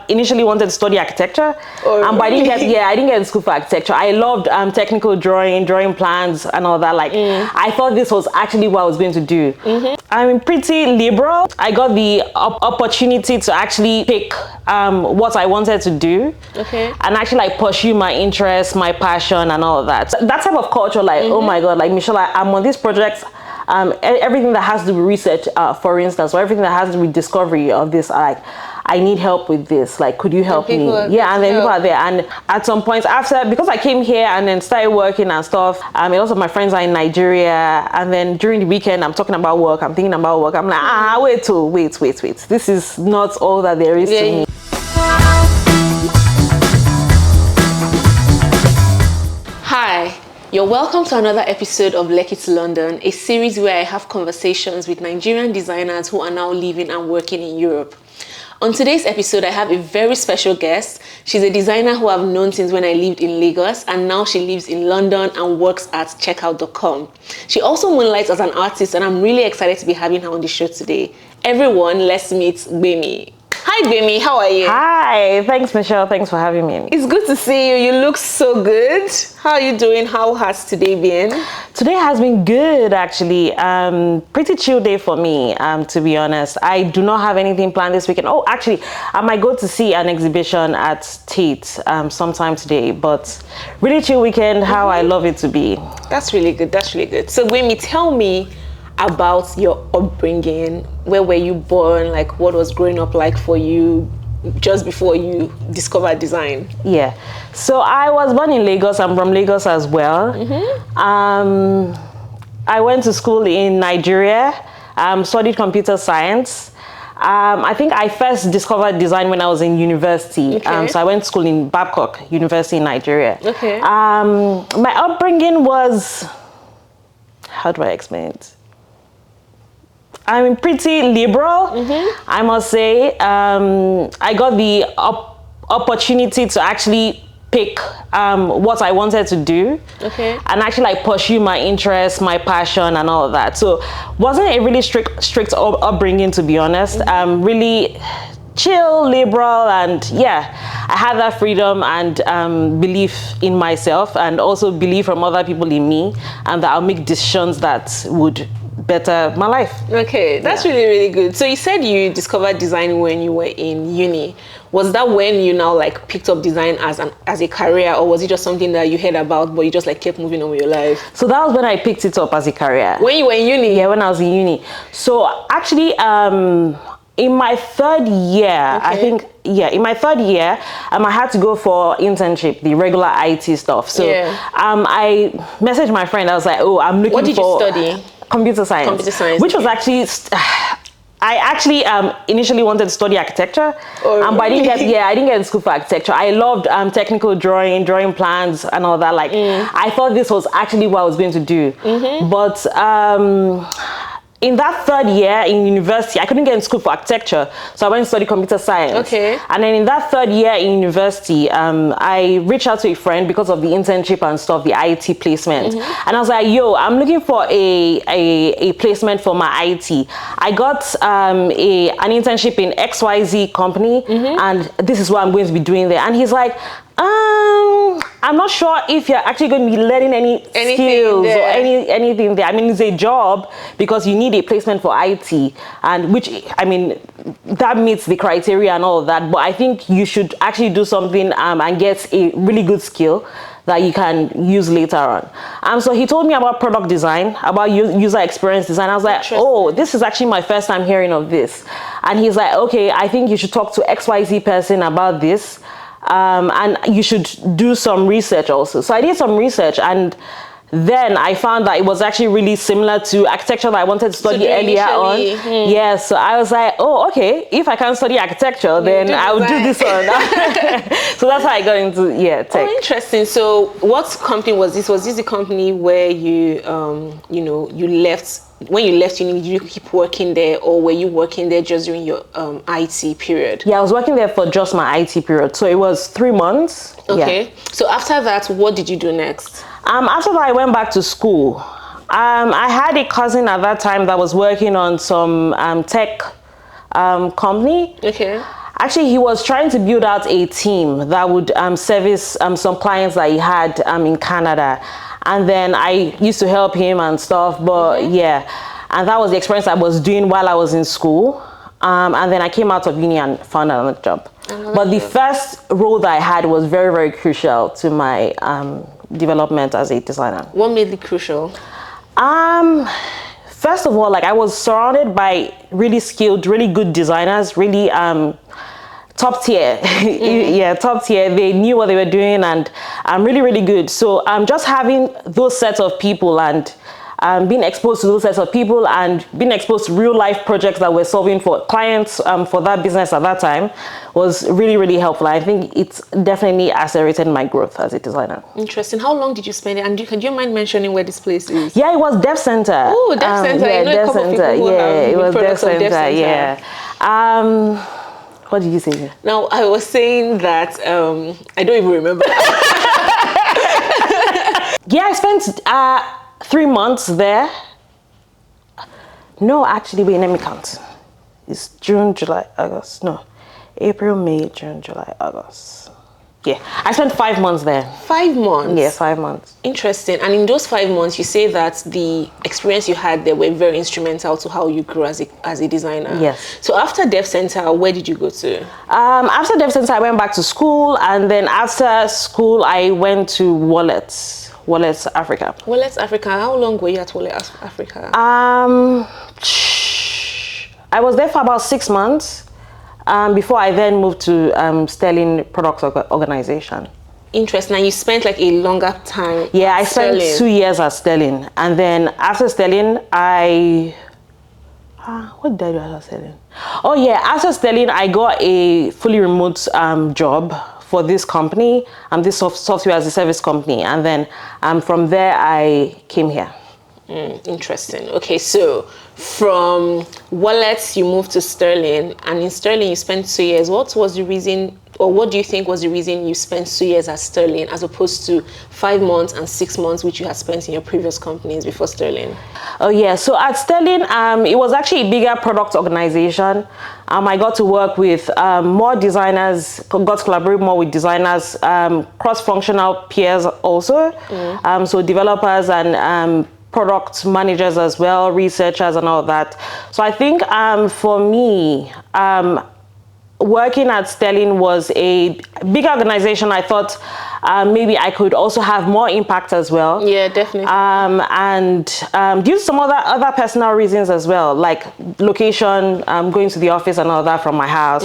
initially wanted to study architecture, but I didn't get in school for architecture. I loved technical drawing plans and all that. Like I thought this was actually what I was going to do. I'm pretty liberal. I got the opportunity to actually pick what I wanted to do, and actually like pursue my interests, my passion, and all of that. That type of culture, like oh my god, like Michelle, I'm on this project. Everything that has to do with research, for instance, or everything that has to do with discovery of this, like I need help with this, like could you help me? Yeah, and then people are there. And at some point after, because I came here and then started working and stuff, a lot of my friends are in Nigeria, and then during the weekend I'm talking about work, I'm thinking about work, I'm like wait, this is not all that there is to me. Hi, you're welcome to another episode of Lekki to London, a series where I have conversations with Nigerian designers who are now living and working in Europe. On today's episode, I have a very special guest. She's a designer who I've known since when I lived in Lagos, and now she lives in London and works at checkout.com. She also moonlights as an artist, and I'm really excited to be having her on the show today. Everyone, let's meet Gbemi. Hi Gbemi, how are you? Hi, thanks Michelle, thanks for having me. It's good to see you. You look so good. How are you doing? How has today been? Today has been good actually. Pretty chill day for me, to be honest. I do not have anything planned this weekend. Oh, actually, I might go to see an exhibition at Tate sometime today, but really chill weekend, how I love it to be. That's really good, that's really good. So Gbemi, tell me about your upbringing. Where were you born? Like what was growing up like for you just before you discovered design? Yeah, so I was born in Lagos. I'm from Lagos as well. I went to school in Nigeria, studied computer science. I think I first discovered design when I was in university. So I went to school in Babcock University in Nigeria. My upbringing was, how do I explain it? I'm pretty liberal, I must say. I got the opportunity to actually pick what I wanted to do, and actually like pursue my interests, my passion, and all of that. So wasn't a really strict upbringing, to be honest. Really chill, liberal, and yeah, I had that freedom and belief in myself, and also belief from other people in me, and that I'll make decisions that would better my life. That's really good. So you said you discovered design when you were in uni. Was that when you now like picked up design as a career, or was it just something that you heard about but you just like kept moving on with your life? So that was when I picked it up as a career. When you were in uni? Yeah, when I was in uni. So actually in my third year, I think, in my third year, I had to go for internship, the regular IT stuff. So I messaged my friend. I was like, oh, I'm looking for... What did you study? Computer science. Which was actually... I actually initially wanted to study architecture, but I didn't get in school for architecture. I loved technical drawing plans and all that. Like I thought this was actually what I was going to do. But in that third year in university, I couldn't get in school for architecture, so I went to study computer science. And then in that third year in university, I reached out to a friend because of the internship and stuff, the IT placement. And I was like, yo, I'm looking for a placement for my IT. I got an internship in XYZ company, and this is what I'm going to be doing there. And he's like, I'm not sure if you're actually going to be learning any skills or anything there. I mean, it's a job because you need a placement for IT, and which, I mean, that meets the criteria and all of that. But I think you should actually do something and get a really good skill that you can use later on. So he told me about product design, about user experience design. I was like, oh, this is actually my first time hearing of this. And he's like, okay, I think you should talk to XYZ person about this. And you should do some research also. So I did some research, and then I found that it was actually really similar to architecture that I wanted to study earlier on. Yeah, so I was like, oh, okay, if I can't study architecture, then I will do this one. So that's how I got into tech. Oh, interesting. So what company was this? Was this the company where you you left? When you left uni, did you keep working there, or were you working there just during your IT period? Yeah, I was working there for just my IT period. So it was 3 months. So after that, what did you do next? After that, I went back to school. I had a cousin at that time that was working on some tech company. Actually, he was trying to build out a team that would service some clients that he had in Canada. And then I used to help him and stuff, but yeah. And that was the experience I was doing while I was in school. And then I came out of uni and found another job. But the first role that I had was very, very crucial to my development as a designer. What made it crucial? First of all, like I was surrounded by really skilled, really good designers, really top tier. Yeah, top tier. They knew what they were doing, and really, really good. So just having those sets of people and being exposed to those sets of people and being exposed to real life projects that we're solving for clients for that business at that time was really, really helpful. I think it's definitely accelerated my growth as a designer. Interesting. How long did you spend it? And do you mind mentioning where this place is? Yeah, it was Dev Center. Oh, Dev Center. Yeah, Dev Center. Yeah, it was Dev Center. Yeah. What did you say? Now, I was saying that I don't even remember. Yeah, I spent 3 months there. No, actually, wait, let me count. It's June, July, August. No, April, May, June, July, August. Yeah, I spent 5 months there. 5 months? Yeah, 5 months. Interesting. And in those 5 months, you say that the experience you had there were very instrumental to how you grew as a designer. Yes. So after Dev Center, where did you go to? After Dev Center, I went back to school. And then after school, I went to Wallets Africa. Wallets Africa. How long were you at Wallets Africa? I was there for about 6 months before I then moved to Sterling Products Organization. Interesting. And you spent like a longer time. Yeah, I spent 2 years at Sterling, and then after Sterling, what did I do after Sterling? Oh yeah, after Sterling, I got a fully remote job for this company, this software as a service company, and then from there I came here. Interesting. Okay, so from Wallets you moved to Sterling, and in Sterling you spent 2 years. What was the reason, or what do you think was the reason you spent 2 years at Sterling as opposed to 5 months and 6 months which you had spent in your previous companies before Sterling? Oh yeah, so at Sterling, it was actually a bigger product organization. I got to work with more designers, got to collaborate more with designers, cross-functional peers also, so developers and product managers as well, researchers and all that. So I think for me, working at Sterling was a big organization. I thought maybe I could also have more impact as well. Yeah, definitely. And due to some other personal reasons as well, like location, going to the office and all that from my house,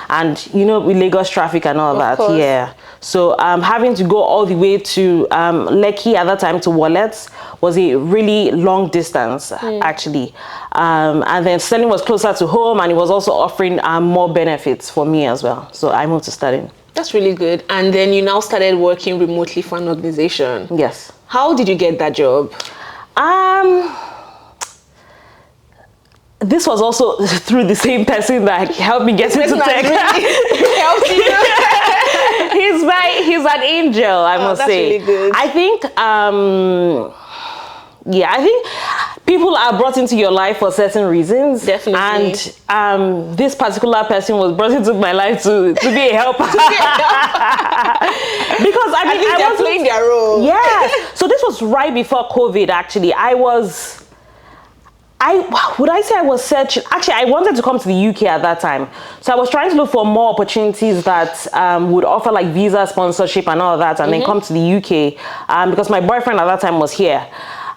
and with Lagos traffic and all that. Course. Yeah. So having to go all the way to Lekki at that time to Wallets was a really long distance actually. And then Sterling was closer to home, and it was also offering more benefits for me as well. So I moved to Sterling. That's really good. And then you now started working remotely for an organization. Yes. How did you get that job? This was also through the same person that helped me get into tech. Really helped you. He's an angel, I must say. Really good. I think I think people are brought into your life for certain reasons. Definitely. And this particular person was brought into my life to be a helper. Because I mean, they're playing their role. Yeah. So this was right before COVID. Actually, I was searching. Actually, I wanted to come to the UK at that time. So I was trying to look for more opportunities that would offer like visa sponsorship and all that, and then come to the UK because my boyfriend at that time was here.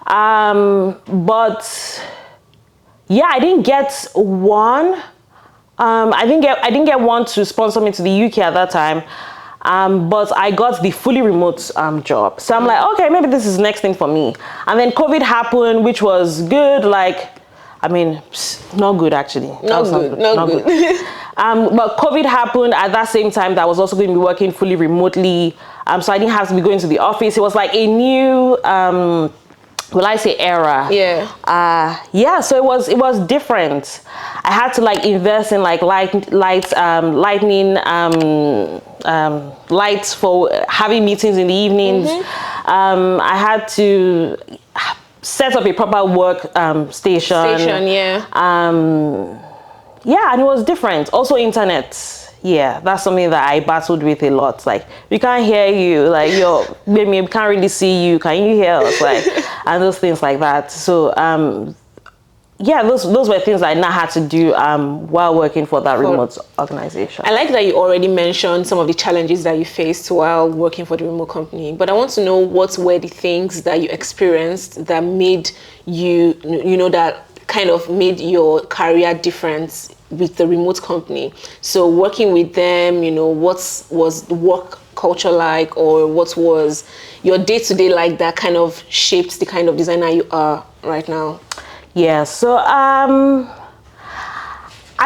But yeah, I didn't get one. I didn't get one to sponsor me to the UK at that time. But I got the fully remote job. So I'm like, okay, maybe this is the next thing for me. And then COVID happened, which was good. Like, I mean, not good actually. Not good. But COVID happened at that same time that I was also going to be working fully remotely. So I didn't have to be going to the office. It was like a new, era. Yeah. So it was different. I had to like invest in like lightning lights for having meetings in the evenings. I had to set up a proper work station. Yeah. And it was different. Also internet. yeah, that's something that I battled with a lot. Like, we can't hear you. Like, Gbemi, we can't really see you. Can you hear us? Like, and those things like that. So, yeah, those were things I now had to do while working for that remote organization. I like that you already mentioned some of the challenges that you faced while working for the remote company. But I want to know what were the things that you experienced that made you, that kind of made your career different with the remote company. So working with them, what was the work culture like, or what was your day-to-day like that kind of shaped the kind of designer you are right now? Yeah, so I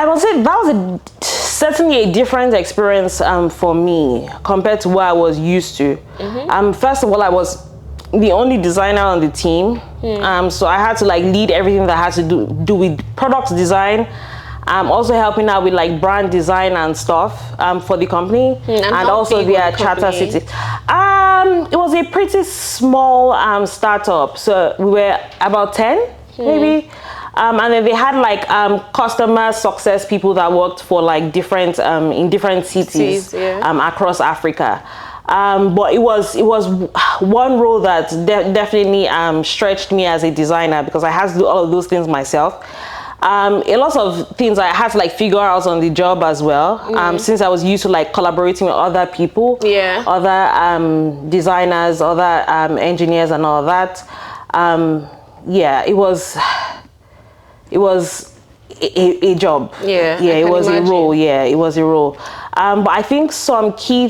would say that was certainly a different experience for me compared to what I was used to. First of all, I was the only designer on the team, so I had to like lead everything that had to do with product design. Also helping out with like brand design and stuff for the company, and also their charter city. It was a pretty small startup, so we were about 10 maybe. And then they had like customer success people that worked for like different in different cities across Africa. But it was one role that definitely stretched me as a designer, because I had to do all of those things myself. A lot of things I had to like figure out on the job as well, since I was used to like collaborating with other people, other designers, other engineers and all that. Yeah, it was a job. It was a role. Yeah, it was a role. But I think some key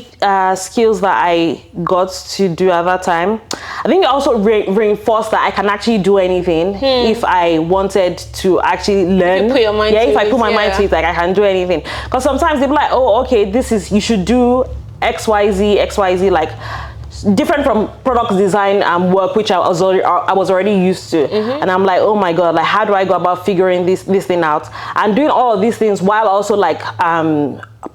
skills that I got to do at that time, I think it also reinforced that I can actually do anything if I wanted to actually learn. If I put my mind to it, like I can do anything. Because sometimes they'll be like, oh, okay, you should do XYZ, like different from product design work, which I was already used to. And I'm like, oh my God, like how do I go about figuring this thing out and doing all of these things while also like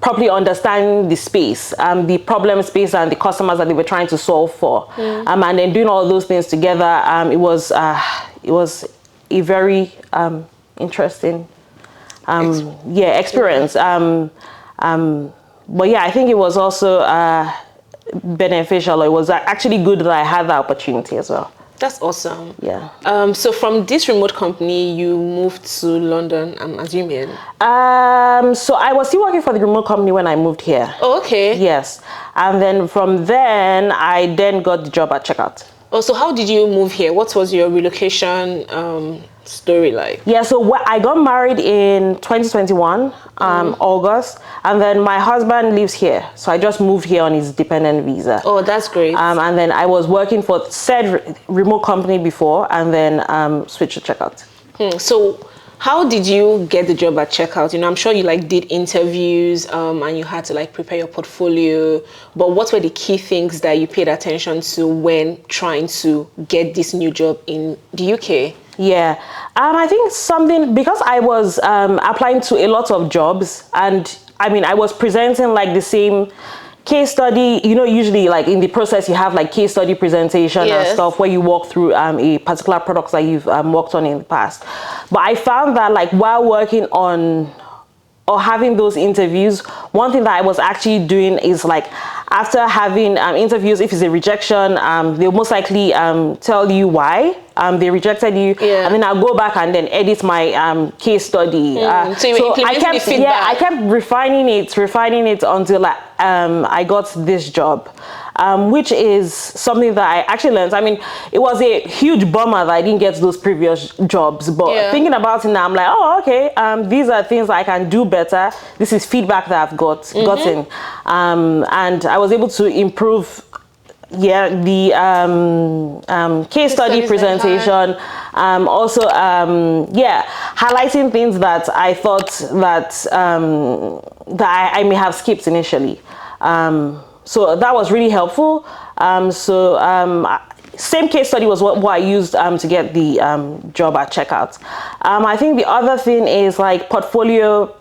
properly understanding the space, the problem space and the customers that they were trying to solve for, and then doing all of those things together. It was a very interesting experience. But yeah, I think it was also beneficial. It was actually good that I had the opportunity as well. That's awesome. Yeah. So from this remote company, you moved to London, I'm assuming? So I was still working for the remote company when I moved here. Oh, okay. Yes. And then from then, I then got the job at Checkout. Oh, so how did you move here? What was your relocation story like? Yeah, so I got married in 2021, August, and then my husband lives here. So I just moved here on his dependent visa. Oh, that's great. And then I was working for said remote company before, and then switched to Checkout. So how did you get the job at Checkout? I'm sure you like did interviews and you had to like prepare your portfolio, but what were the key things that you paid attention to when trying to get this new job in the UK? Yeah, I think something, because I was applying to a lot of jobs, and I mean, I was presenting like the same case study, usually like in the process you have like case study presentation and stuff where you walk through a particular product that you've worked on in the past. But I found that like while working on or having those interviews, one thing that I was actually doing is like after having interviews, if it's a rejection, they'll most likely tell you why they rejected you, and then I'll go back and then edit my case study. So you were implementing the feedback. I kept refining it until I got this job, which is something that I actually learned. I mean, it was a huge bummer that I didn't get those previous jobs, but thinking about it now, I'm like, oh, okay, these are things I can do better. This is feedback that I've gotten, and I was able to improve the case study presentation, also highlighting things that I thought that I may have skipped initially, so that was really helpful. same case study was what I used to get the job at Checkout. I think the other thing is like portfolio,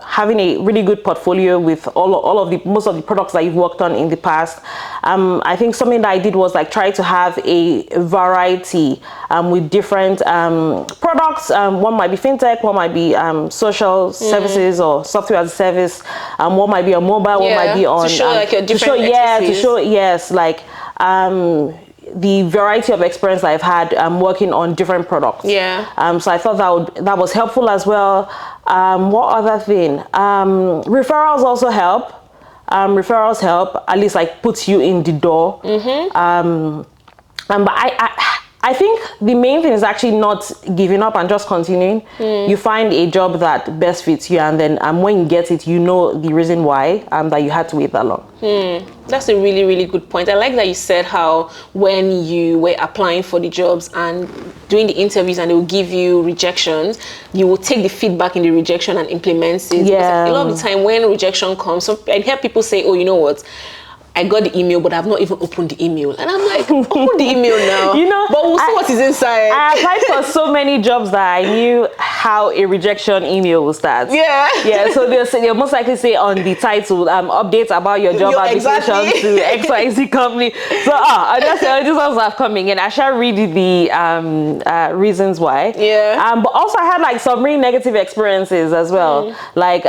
having a really good portfolio with most of the products that you've worked on in the past. I think something that I did was like try to have a variety with different products. One might be fintech, one might be social services or software as a service. One might be on mobile, one might be on to show like your different the variety of experience I've had working on different products. So I thought that was helpful as well. What other thing? Referrals also help. Referrals help, at least like puts you in the door. But I think the main thing is actually not giving up and just continuing. You find a job that best fits you, and then when you get it, you know the reason why that you had to wait that long. That's a really, really good point. I like that you said how when you were applying for the jobs and doing the interviews and they will give you rejections, you will take the feedback in the rejection and implement it. Yeah. A lot of the time when rejection comes, so I hear people say, oh, you know what? I got the email, but I've not even opened the email. And I'm like, open the email now. But we'll see what is inside. I applied for so many jobs that I knew how a rejection email will start. So they'll most likely say on the title, updates about your job application to XYZ company. So I just these ones are coming in. I shall read the reasons why. But also I had like some really negative experiences as well. Like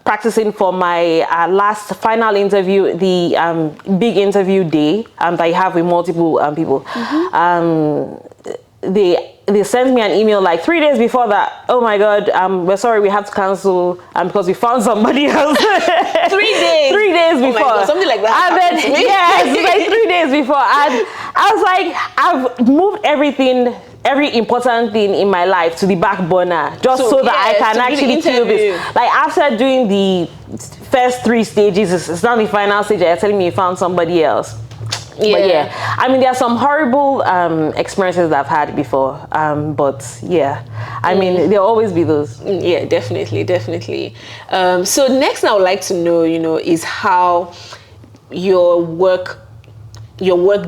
practicing for my last final interview, the big interview day that I have with multiple people. They sent me an email like 3 days before that. Oh my God, we're sorry, we have to cancel because we found somebody else. 3 days. 3 days before. Oh my God, something like that. And then it's like 3 days before, and I was like, I've moved every important thing in my life to the back burner just so that I can actually feel this. Like after doing the first 3 stages, it's not the final stage. They're telling me you found somebody else. But I mean, there are some horrible experiences that I've had before. But I mean, there'll always be those. Yeah, definitely. So next, I would like to know, is how your work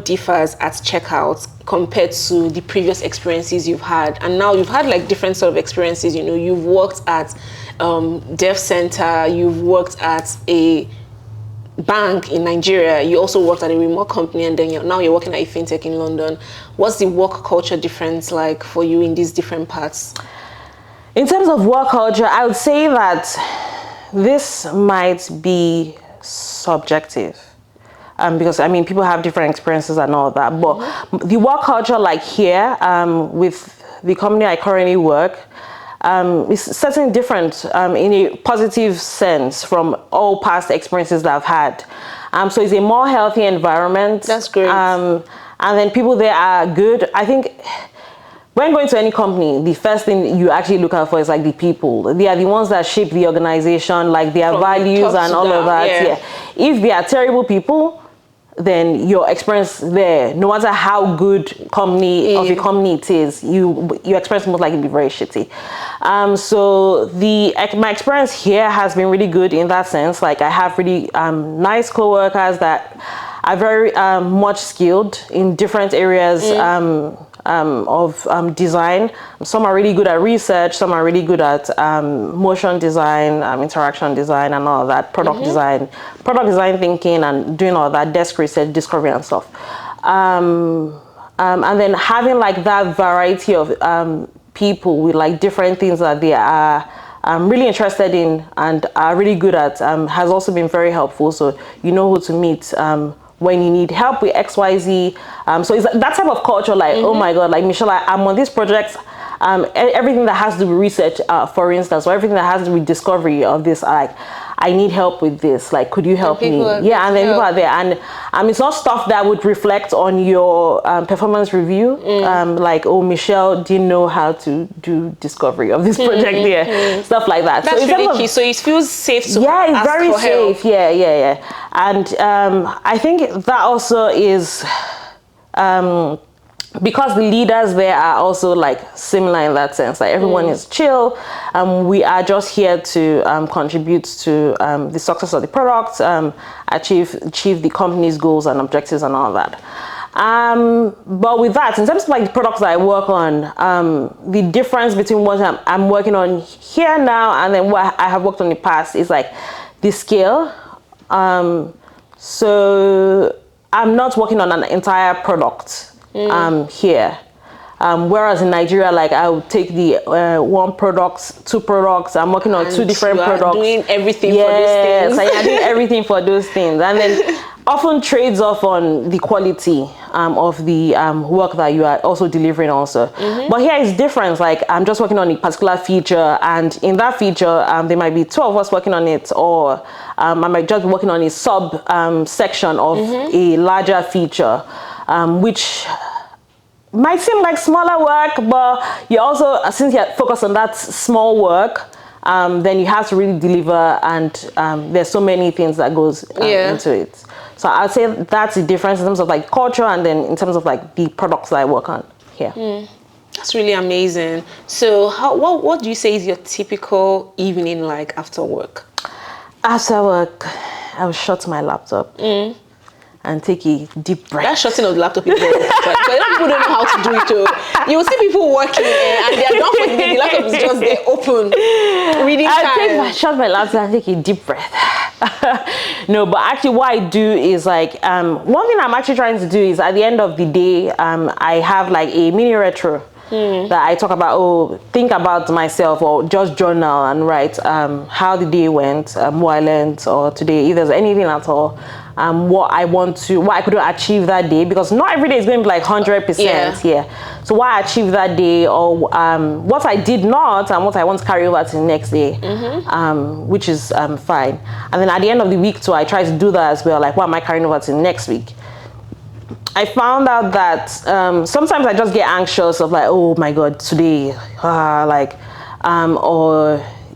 differs at Checkout compared to the previous experiences you've had. And now you've had like different sort of experiences. You've worked at Dev Center, you've worked at a bank in Nigeria, you also worked at a remote company, and then now you're working at a fintech in London. What's the work culture difference like for you in these different parts? In terms of work culture, I would say that this might be subjective. Because I mean, people have different experiences and all that, but the work culture like here with the company I currently work is certainly different in a positive sense from all past experiences that I've had. So it's a more healthy environment. That's great. And then people there are good. I think when going to any company, the first thing you actually look out for is like the people. They are the ones that shape the organization, like their values and all of that. If they are terrible people, then your experience there, no matter how good of a company it is, your experience most likely be very shitty. So my experience here has been really good in that sense. Like I have really nice coworkers that are very much skilled in different areas of design. Some are really good at research, some are really good at motion design, interaction design and all of that, product design thinking and doing all that, desk research, discovery and stuff. And then having like that variety of people with like different things that they are really interested in and are really good at has also been very helpful. So you know who to meet when you need help with XYZ. So it's that type of culture, like, oh my God, like Michelle, I'm on this project, everything that has to do with research, for instance, or everything that has to do with discovery of this, like, I need help with this, like, could you help me? Yeah, and then people are there. And it's not stuff that would reflect on your performance review. Like, oh, Michelle didn't know how to do discovery of this project here. Stuff like that. That's so really key. So it feels safe to it's ask very for safe. Help. Yeah. And I think that also is because the leaders there are also like similar in that sense. Like everyone is chill. We are just here to contribute to the success of the product, achieve the company's goals and objectives and all that. But with that, in terms of like the products that I work on, the difference between what I'm working on here now and then what I have worked on in the past is like the scale. So I'm not working on an entire product here. Whereas in Nigeria, like I would take the one product, two products. I'm working on two different products. Doing everything for those things. So I'm doing everything for those things, and then often trades off on the quality of the work that you are also delivering also. But here is different. Like I'm just working on a particular feature, and in that feature, there might be two of us working on it, or I might just be working on a sub section of a larger feature, which might seem like smaller work, but you also, since you're focused on that small work, then you have to really deliver, and there's so many things that goes into it. So I'd say that's the difference in terms of like culture, and then in terms of like the products that I work on here. That's really amazing. So what do you say is your typical evening like after work? After work, I will shut my laptop. And take a deep breath. That shutting of the laptop is very difficult. But a lot of people don't know how to do it too. You will see people working and they are done for the day. The laptop is just there open. Reading time. Shut my laptop and take a deep breath. No, but actually what I do is like, one thing I'm actually trying to do is at the end of the day, I have like a mini retro that I talk about, think about myself, or just journal and write how the day went, what I learned, or today, if there's anything at all. What I could achieve that day, because not every day is going to be like 100%. So what I achieved that day, or what I did not, and what I want to carry over to the next day, which is fine. And then at the end of the week too, I try to do that as well. Like, what am I carrying over to the next week? I found out that sometimes I just get anxious of like, oh my God, today, or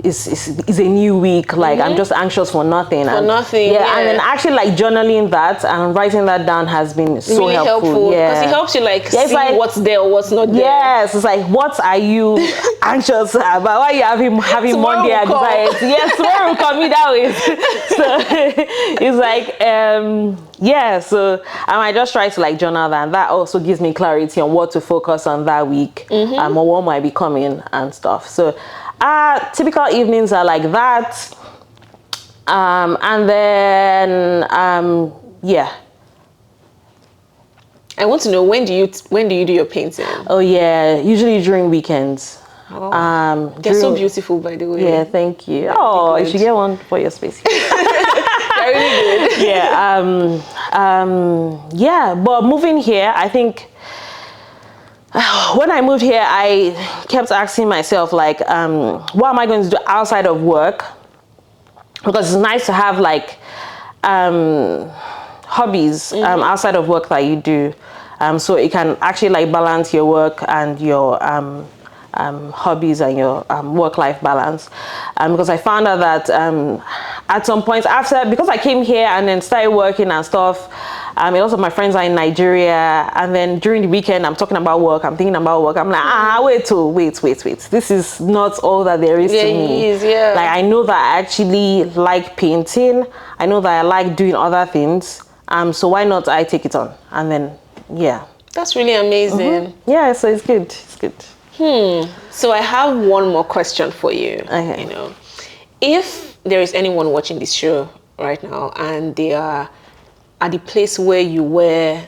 is a new week, like I'm just anxious for nothing. And then actually like journaling that and writing that down has been so really helpful. Because it helps you like see like, what's there or what's not there. Yes, it's like, what are you anxious about? Why are you having Monday anxiety? Yes, tomorrow will come that way. So it's like so I might just try to like journal that, and that also gives me clarity on what to focus on that week, or what might be coming and stuff. So typical evenings are like that, and then I want to know, when do you do your painting? Oh yeah, usually during weekends. They're so beautiful, by the way. Yeah, thank you. Oh, you should get one for your space. They're really good. But moving here, I think when I moved here, I kept asking myself, like, what am I going to do outside of work? Because it's nice to have like hobbies outside of work that you do, so it can actually like balance your work and your hobbies and your work-life balance. Because I found out that at some point because I came here and then started working and stuff, a lot of my friends are in Nigeria, and then during the weekend I'm talking about work, I'm thinking about work, I'm like, wait, this is not all that there is to me. Like, I know that I actually like painting, I know that I like doing other things, so why not I take it on? And then that's really amazing. So it's good. So I have one more question for you. Okay. You know, if there is anyone watching this show right now and they are at the place where you were,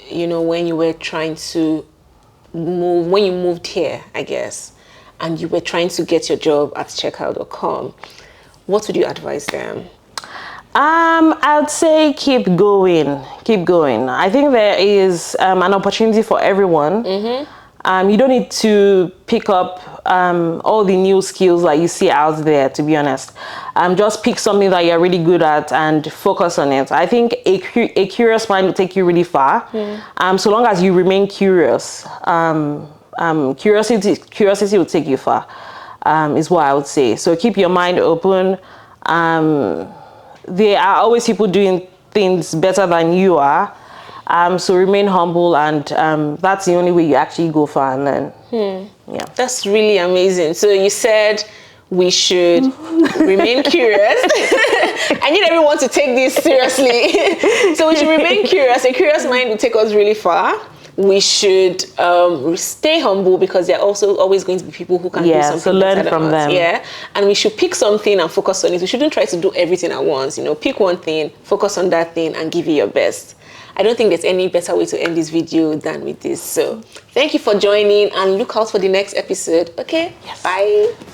when you were trying to move, when you moved here, I guess, and you were trying to get your job at checkout.com, what would you advise them? I'd say keep going. I think there is an opportunity for everyone. You don't need to pick up all the new skills that you see out there, to be honest. Just pick something that you're really good at and focus on it. I think a curious mind will take you really far. So long as you remain curious, curiosity will take you far, is what I would say. So keep your mind open. There are always people doing things better than you are. So remain humble, and that's the only way you actually go far and learn. That's really amazing. So you said we should remain curious. I need everyone to take this seriously. So we should remain curious. A curious mind will take us really far. We should stay humble, because there are also always going to be people who can do something so learn better from than us. them. Yeah, and we should pick something and focus on it. We shouldn't try to do everything at once. You know, pick one thing, focus on that thing, and give it your best. I don't think there's any better way to end this video than with this. So thank you for joining, and look out for the next episode. Okay? Yes. Bye.